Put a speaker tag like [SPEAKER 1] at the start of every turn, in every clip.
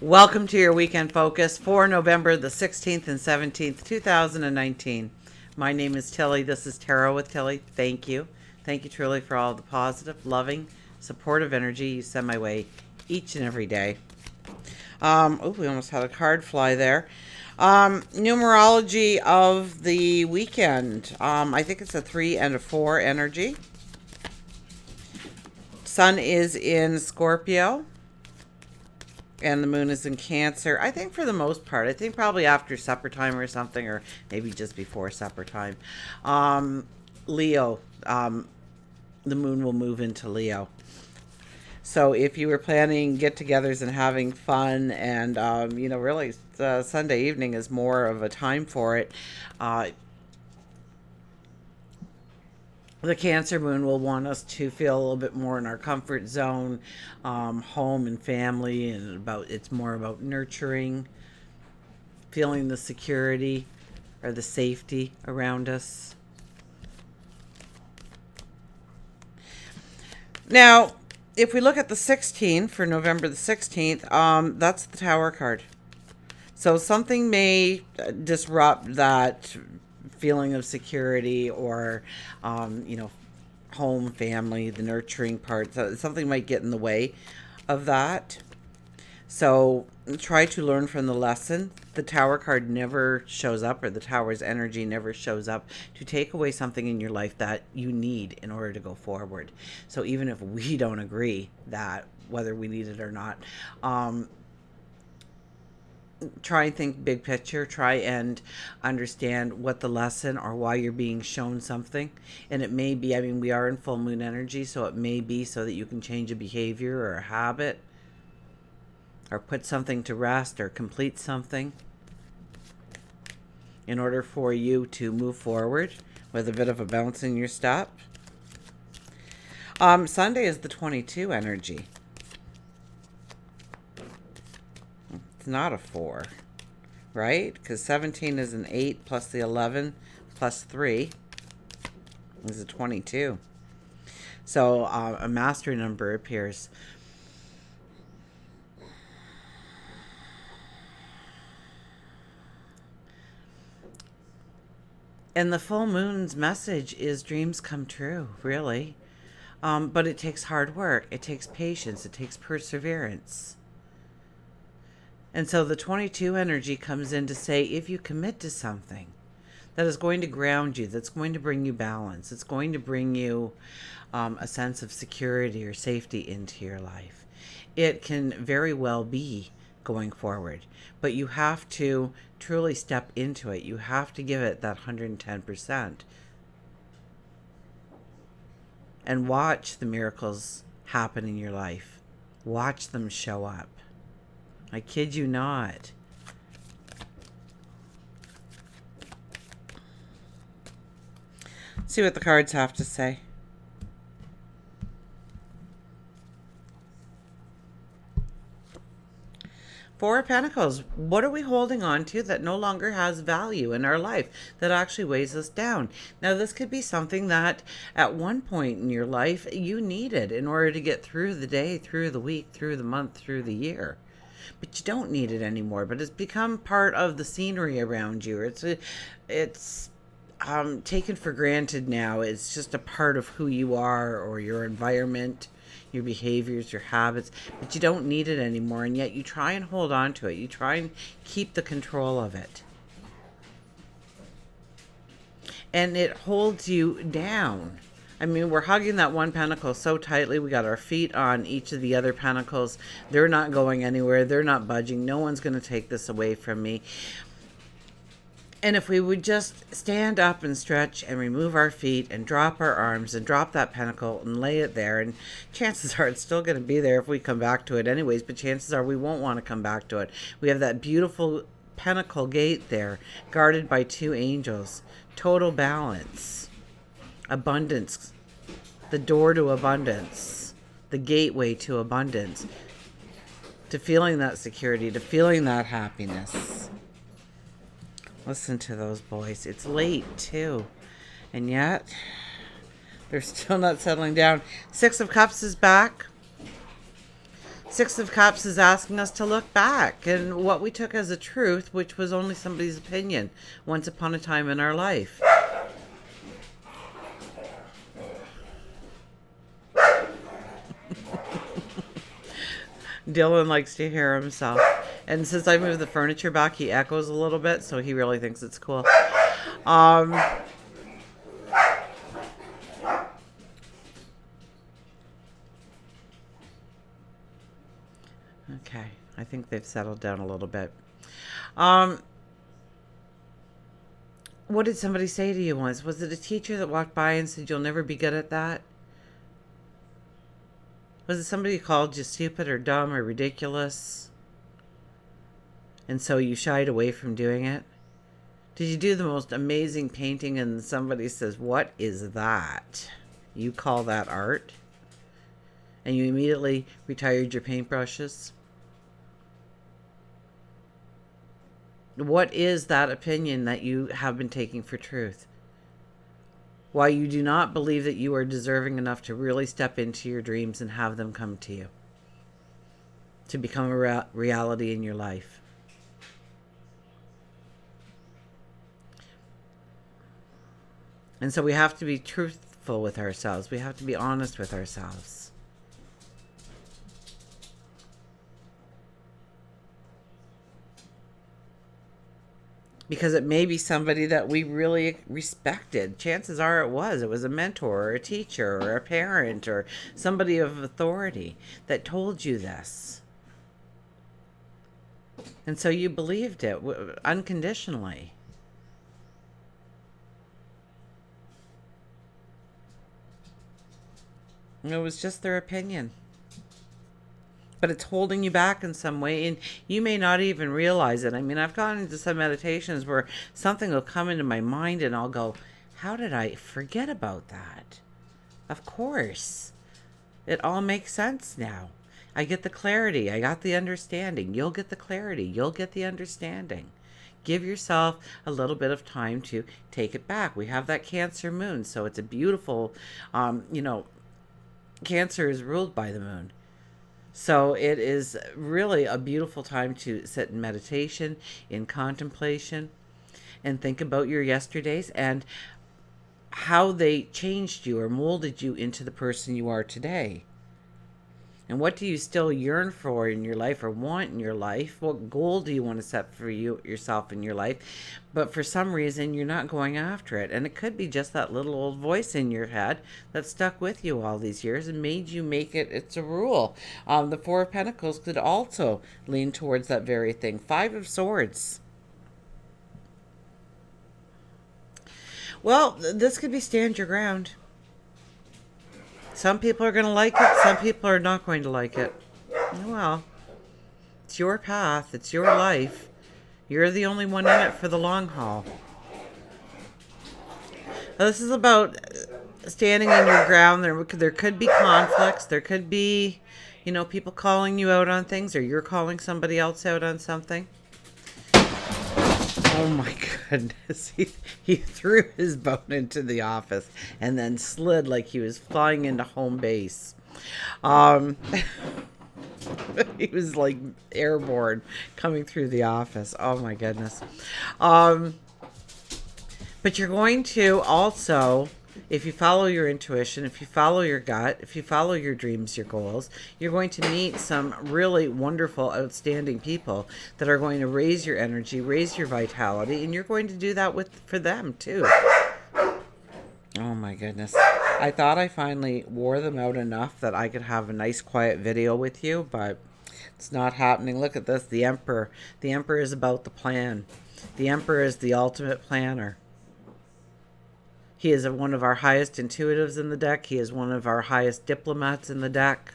[SPEAKER 1] Welcome to your weekend focus for November the 16th and 17th, 2019. My name is Tilly. This is Tarot with Tilly. Thank you. Thank you truly for all the positive, loving, supportive energy you send my way each and every day. We almost had a card fly there. Numerology of the weekend. I think it's a 3 and a 4 energy. Sun is in Scorpio. And the moon is in Cancer. I think for the most part, I think probably after supper time or something, or maybe just before supper time. Leo, the moon will move into Leo. So if you were planning get-togethers and having fun, and really, Sunday evening is more of a time for it. The Cancer moon will want us to feel a little bit more in our comfort zone, home and family, and it's more about nurturing, feeling the security or the safety around us. Now, if we look at the 16 for November the 16th, that's the Tower card. So something may disrupt that feeling of security or, home, family, the nurturing part. So something might get in the way of that. So try to learn from the lesson. The Tower card never shows up, or the Tower's energy never shows up to take away something in your life that you need in order to go forward. So even if we don't agree that whether we need it or not, try and think big picture. Try and understand what the lesson or why you're being shown something. And it may be, we are in full moon energy, so it may be so that you can change a behavior or a habit, or put something to rest, or complete something in order for you to move forward with a bit of a bounce in your step. Sunday is the 22 energy. Not a 4, right? Because 17 is an 8 plus the 11 plus 3 is a 22. So a master number appears. And the full moon's message is dreams come true, really. But it takes hard work. It takes patience. It takes perseverance. And so the 22 energy comes in to say, if you commit to something that is going to ground you, that's going to bring you balance, it's going to bring you a sense of security or safety into your life, it can very well be going forward. But you have to truly step into it. You have to give it that 110%. And watch the miracles happen in your life. Watch them show up. I kid you not. See what the cards have to say. Four of Pentacles. What are we holding on to that no longer has value in our life, that actually weighs us down? Now, this could be something that at one point in your life you needed in order to get through the day, through the week, through the month, through the year. But you don't need it anymore. But it's become part of the scenery around you. It's taken for granted now. It's just a part of who you are, or your environment, your behaviors, your habits. But you don't need it anymore. And yet you try and hold on to it. You try and keep the control of it. And it holds you down. We're hugging that one pentacle so tightly. We got our feet on each of the other pentacles. They're not going anywhere. They're not budging. No one's going to take this away from me. And if we would just stand up and stretch and remove our feet and drop our arms and drop that pentacle and lay it there, and chances are it's still going to be there if we come back to it anyways, but chances are we won't want to come back to it. We have that beautiful pentacle gate there, guarded by two angels. Total balance. Abundance, the door to abundance, the gateway to abundance, to feeling that security, to feeling that happiness. Listen to those boys. It's late too, and yet they're still not settling down. Six of Cups is back. Six of Cups is asking us to look back and what we took as a truth, which was only somebody's opinion once upon a time in our life. Dylan likes to hear himself. And since I moved the furniture back, he echoes a little bit, so he really thinks it's cool. Okay, I think they've settled down a little bit. What did somebody say to you once? Was it a teacher that walked by and said, you'll never be good at that? Was it somebody who called you stupid or dumb or ridiculous? And so you shied away from doing it? Did you do the most amazing painting and somebody says, what is that? You call that art? And you immediately retired your paintbrushes? What is that opinion that you have been taking for truth? Why you do not believe that you are deserving enough to really step into your dreams and have them come to you, to become a reality in your life. And so we have to be truthful with ourselves. We have to be honest with ourselves. Because it may be somebody that we really respected. Chances are it was a mentor or a teacher or a parent or somebody of authority that told you this. And so you believed it unconditionally. And it was just their opinion. But it's holding you back in some way, and you may not even realize it. I mean, I've gone into some meditations where something will come into my mind and I'll go, how did I forget about that? Of course. It all makes sense now. I get the clarity. I got the understanding. You'll get the clarity. You'll get the understanding. Give yourself a little bit of time to take it back. We have that Cancer moon, so it's a beautiful, Cancer is ruled by the moon. So it is really a beautiful time to sit in meditation, in contemplation, and think about your yesterdays and how they changed you or molded you into the person you are today. And what do you still yearn for in your life or want in your life? What goal do you want to set for yourself in your life? But for some reason, you're not going after it. And it could be just that little old voice in your head that stuck with you all these years and made you make it's a rule. The Four of Pentacles could also lean towards that very thing. Five of Swords. Well, this could be stand your ground. Some people are going to like it. Some people are not going to like it. Well, it's your path. It's your life. You're the only one in it for the long haul. Now, this is about standing in your ground. There could be conflicts. There could be, people calling you out on things, or you're calling somebody else out on something. Oh my goodness. He threw his bone into the office and then slid like he was flying into home base. He was like airborne coming through the office. Oh my goodness. But you're going to also, if you follow your intuition, if you follow your gut, if you follow your dreams, your goals, you're going to meet some really wonderful, outstanding people that are going to raise your energy, raise your vitality, and you're going to do that for them too. Oh my goodness. I thought I finally wore them out enough that I could have a nice quiet video with you, but it's not happening. Look at this, the Emperor. The Emperor is about the plan. The Emperor is the ultimate planner. He is one of our highest intuitives in the deck. He is one of our highest diplomats in the deck.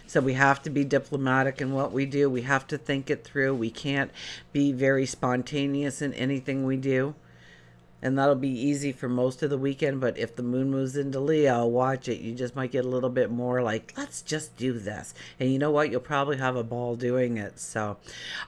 [SPEAKER 1] So we have to be diplomatic in what we do. We have to think it through. We can't be very spontaneous in anything we do. And that'll be easy for most of the weekend. But if the moon moves into Leo, watch it. You just might get a little bit more like, let's just do this. And you know what? You'll probably have a ball doing it. So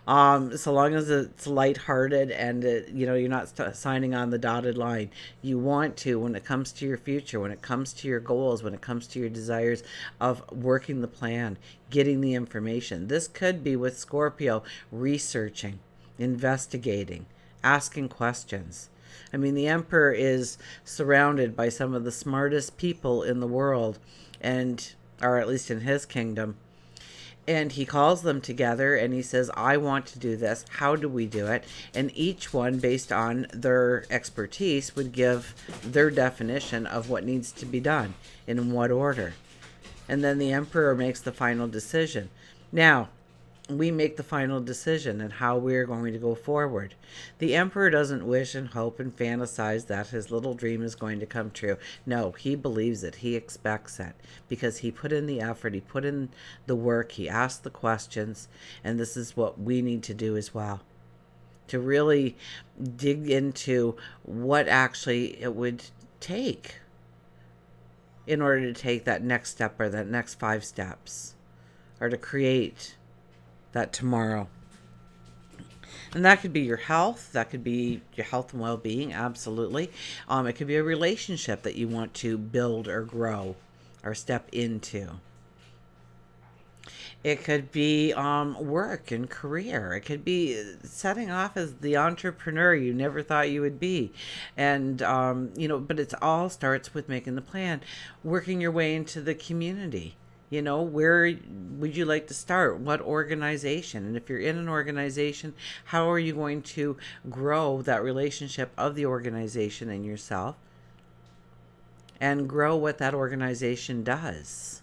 [SPEAKER 1] long as it's lighthearted and you're not signing on the dotted line, you want to, when it comes to your future, when it comes to your goals, when it comes to your desires of working the plan, getting the information. This could be with Scorpio, researching, investigating, asking questions. I mean, the emperor is surrounded by some of the smartest people in the world, or at least in his kingdom. And he calls them together and he says, I want to do this. How do we do it? And each one, based on their expertise, would give their definition of what needs to be done and in what order. And then the emperor makes the final decision. Now, we make the final decision and how we're going to go forward. The emperor doesn't wish and hope and fantasize that his little dream is going to come true. No, he believes it. He expects it because he put in the effort. He put in the work. He asked the questions. And this is what we need to do as well, to really dig into what actually it would take in order to take that next step or that next 5 steps, or to create that tomorrow. And that could be your health. That could be your health and well-being. Absolutely. It could be a relationship that you want to build or grow or step into. It could be work and career. It could be setting off as the entrepreneur you never thought you would be. And, but it all starts with making the plan, working your way into the community. Where would you like to start? What organization? And if you're in an organization, how are you going to grow that relationship of the organization and yourself, and grow what that organization does?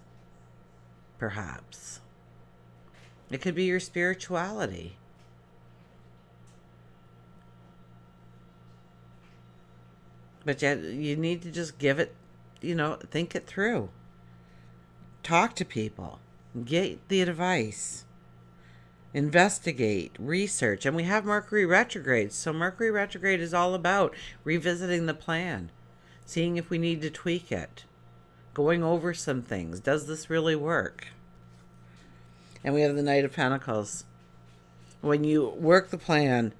[SPEAKER 1] Perhaps. It could be your spirituality. But you need to just give it, think it through. Talk to people, get the advice, investigate, research. And we have Mercury retrograde. So Mercury retrograde is all about revisiting the plan, seeing if we need to tweak it, going over some things. Does this really work? And we have the Knight of Pentacles. When you work the plan,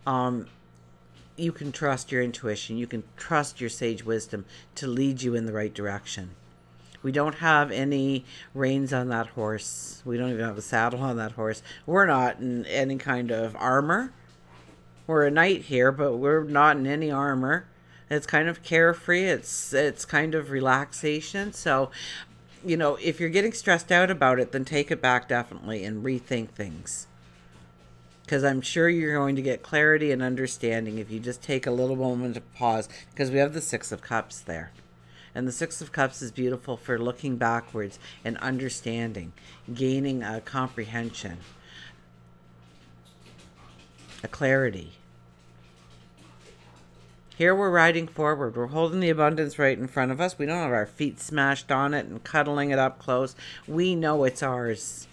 [SPEAKER 1] you can trust your intuition. You can trust your sage wisdom to lead you in the right direction. We don't have any reins on that horse. We don't even have a saddle on that horse. We're not in any kind of armor. We're a knight here, but we're not in any armor. It's kind of carefree. It's kind of relaxation. So, if you're getting stressed out about it, then take it back definitely and rethink things. Because I'm sure you're going to get clarity and understanding if you just take a little moment to pause, because we have the 6 of Cups there. And the 6 of Cups is beautiful for looking backwards and understanding, gaining a comprehension, a clarity. Here we're riding forward. We're holding the abundance right in front of us. We don't have our feet smashed on it and cuddling it up close. We know it's ours.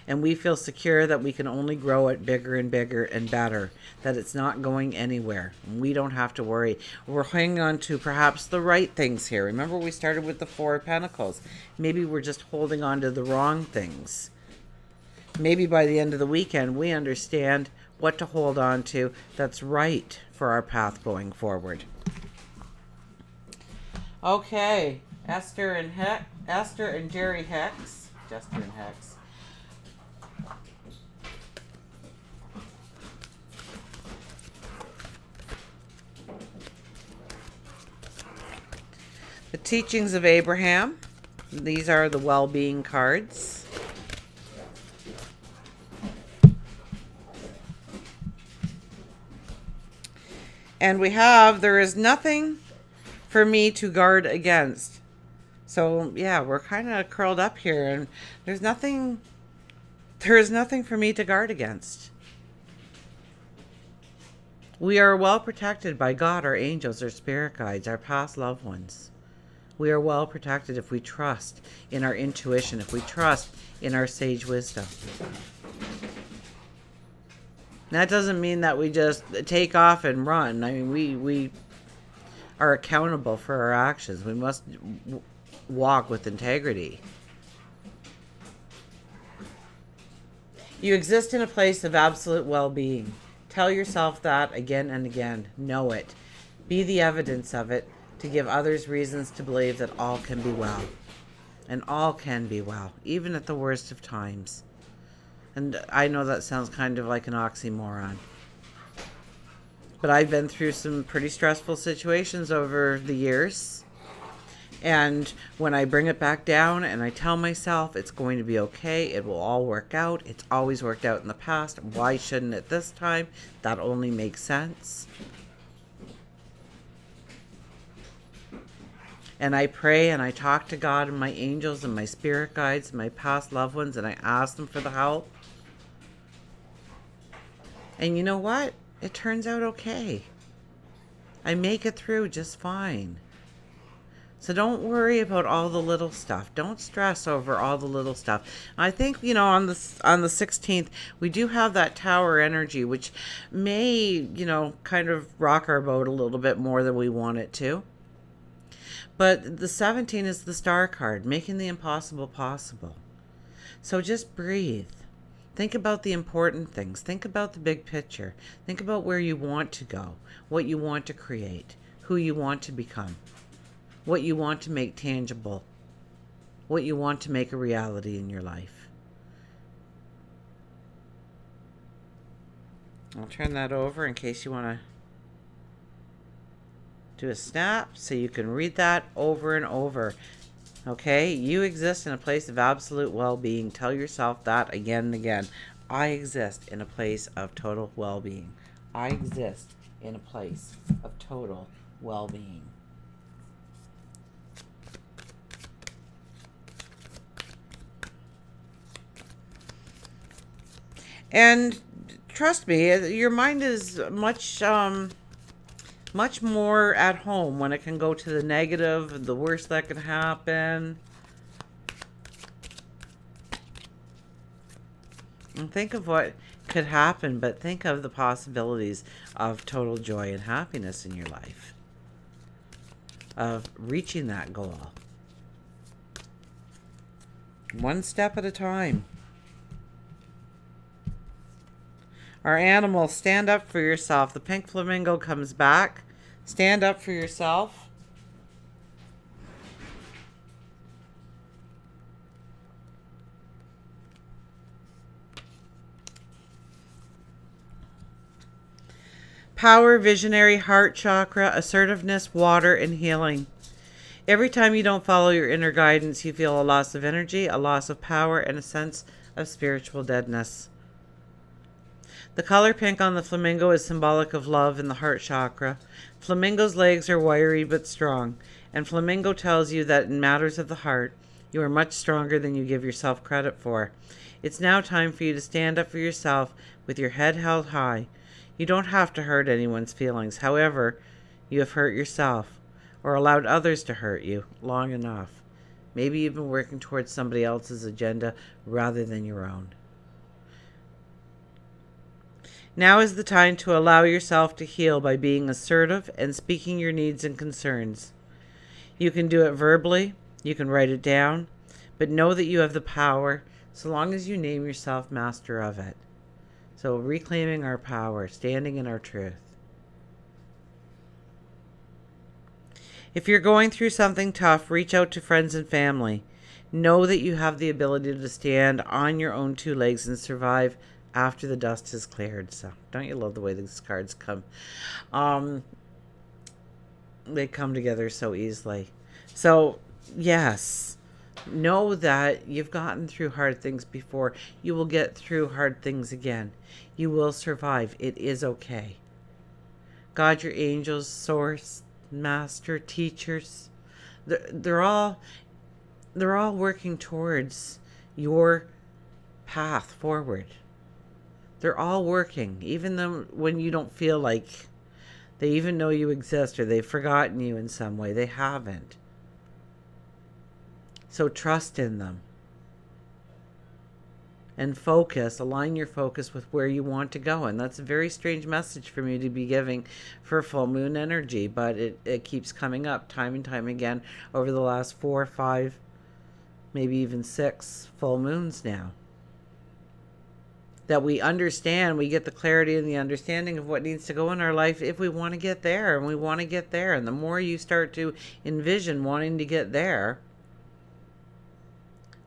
[SPEAKER 1] And we feel secure that we can only grow it bigger and bigger and better, that it's not going anywhere. We don't have to worry. We're hanging on to perhaps the right things here. Remember, we started with the 4 of Pentacles. Maybe we're just holding on to the wrong things. Maybe by the end of the weekend, we understand what to hold on to that's right for our path going forward. Okay, Esther and Jerry Hex. Jester and Hex. The teachings of Abraham. These are the well-being cards. And we have, there is nothing for me to guard against. So, yeah, we're kind of curled up here, and there is nothing for me to guard against. We are well protected by God, our angels, our spirit guides, our past loved ones. We are well protected if we trust in our intuition, if we trust in our sage wisdom. That doesn't mean that we just take off and run. I mean, we are accountable for our actions. We must walk with integrity. You exist in a place of absolute well-being. Tell yourself that again and again. Know it. Be the evidence of it to give others reasons to believe that all can be well. And all can be well, even at the worst of times. And I know that sounds kind of like an oxymoron. But I've been through some pretty stressful situations over the years. And when I bring it back down and I tell myself it's going to be okay, it will all work out. It's always worked out in the past. Why shouldn't it this time? That only makes sense. And I pray and I talk to God and my angels and my spirit guides and my past loved ones, and I ask them for the help. And you know what? It turns out okay. I make it through just fine. So don't worry about all the little stuff. Don't stress over all the little stuff. I think, on the 16th, we do have that tower energy, which may, kind of rock our boat a little bit more than we want it to. But the 17 is the star card, making the impossible possible. So just breathe. Think about the important things. Think about the big picture. Think about where you want to go, what you want to create, who you want to become, what you want to make tangible, what you want to make a reality in your life. I'll turn that over in case you want to do a snap so you can read that over and over. Okay, you exist in a place of absolute well-being. Tell yourself that again and again. I exist in a place of total well-being. I exist in a place of total well-being. And trust me, your mind is much more at home when it can go to the negative, the worst that can happen. And think of what could happen, but think of the possibilities of total joy and happiness in your life, of reaching that goal. One step at a time. Our animals, stand up for yourself. The pink flamingo comes back. Stand up for yourself. Power, visionary, heart chakra, assertiveness, water, and healing. Every time you don't follow your inner guidance, you feel a loss of energy, a loss of power, and a sense of spiritual deadness. The color pink on the flamingo is symbolic of love in the heart chakra. Flamingo's legs are wiry but strong, and flamingo tells you that in matters of the heart, you are much stronger than you give yourself credit for. It's now time for you to stand up for yourself with your head held high. You don't have to hurt anyone's feelings. However, you have hurt yourself or allowed others to hurt you long enough. Maybe you've been working towards somebody else's agenda rather than your own. Now is the time to allow yourself to heal by being assertive and speaking your needs and concerns. You can do it verbally, you can write it down, but know that you have the power so long as you name yourself master of it. So reclaiming our power, standing in our truth. If you're going through something tough, reach out to friends and family. Know that you have the ability to stand on your own two legs and survive after the dust has cleared. So don't you love the way these cards come? They come together so easily. So yes, know that you've gotten through hard things before. You will get through hard things again. You will survive. It is okay. God, your angels, source, master, teachers, they're all working towards your path forward. They're all working, even though when you don't feel like they even know you exist or they've forgotten you in some way. They haven't. So trust in them. and focus, align your focus with where you want to go. And that's a very strange message for me to be giving for full moon energy, but it keeps coming up time and time again over the last 4 or 5, maybe even 6 full moons now. That we understand, we get the clarity and the understanding of what needs to go in our life if we want to get there, and we want to get there. And the more you start to envision wanting to get there,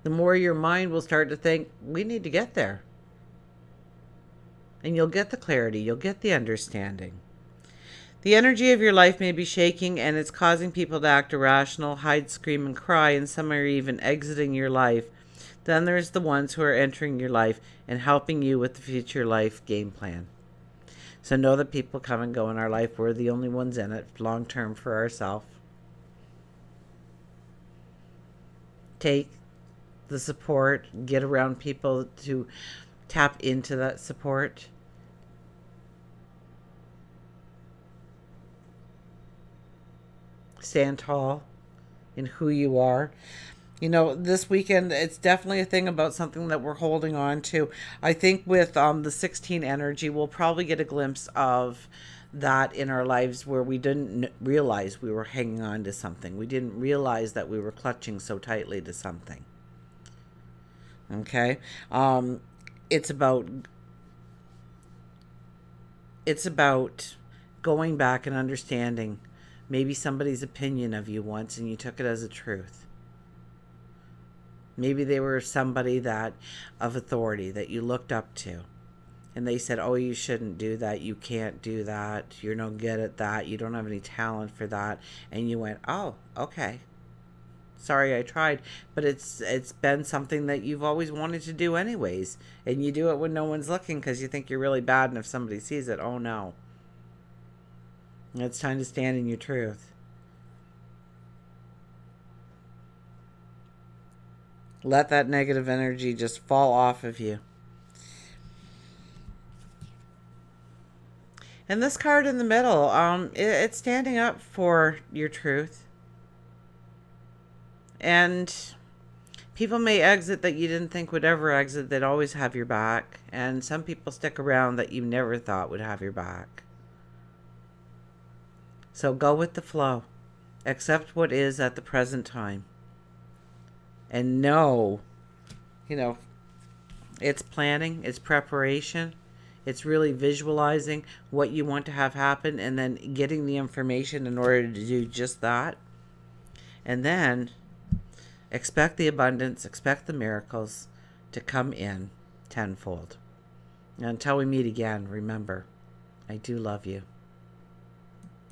[SPEAKER 1] the more your mind will start to think, we need to get there. And you'll get the clarity, you'll get the understanding. The energy of your life may be shaking, and it's causing people to act irrational, hide, scream, and cry, and some are even exiting your life. Then there's the ones who are entering your life and helping you with the future life game plan. So know that people come and go in our life. We're the only ones in it long term for ourselves. Take the support, get around people to tap into that support. Stand tall in who you are. You know, this weekend, it's definitely a thing about something that we're holding on to. I think with the 16 energy, we'll probably get a glimpse of that in our lives where we didn't realize we were hanging on to something. We didn't realize that we were clutching so tightly to something. Okay? It's about going back and understanding maybe somebody's opinion of you once and you took it as a truth. Maybe they were somebody that of authority that you looked up to. And they said, oh, you shouldn't do that. You can't do that. You're no good at that. You don't have any talent for that. And you went, oh, okay. Sorry I tried. But it's been something that you've always wanted to do anyways. And you do it when no one's looking because you think you're really bad. And if somebody sees it, oh no. It's time to stand in your truth. Let that negative energy just fall off of you. And this card in the middle, it's standing up for your truth. And people may exit that you didn't think would ever exit. They'd always have your back. And some people stick around that you never thought would have your back. So go with the flow. Accept what is at the present time. And know, it's planning, it's preparation. It's really visualizing what you want to have happen and then getting the information in order to do just that. And then expect the abundance, expect the miracles to come in tenfold. And until we meet again, remember, I do love you.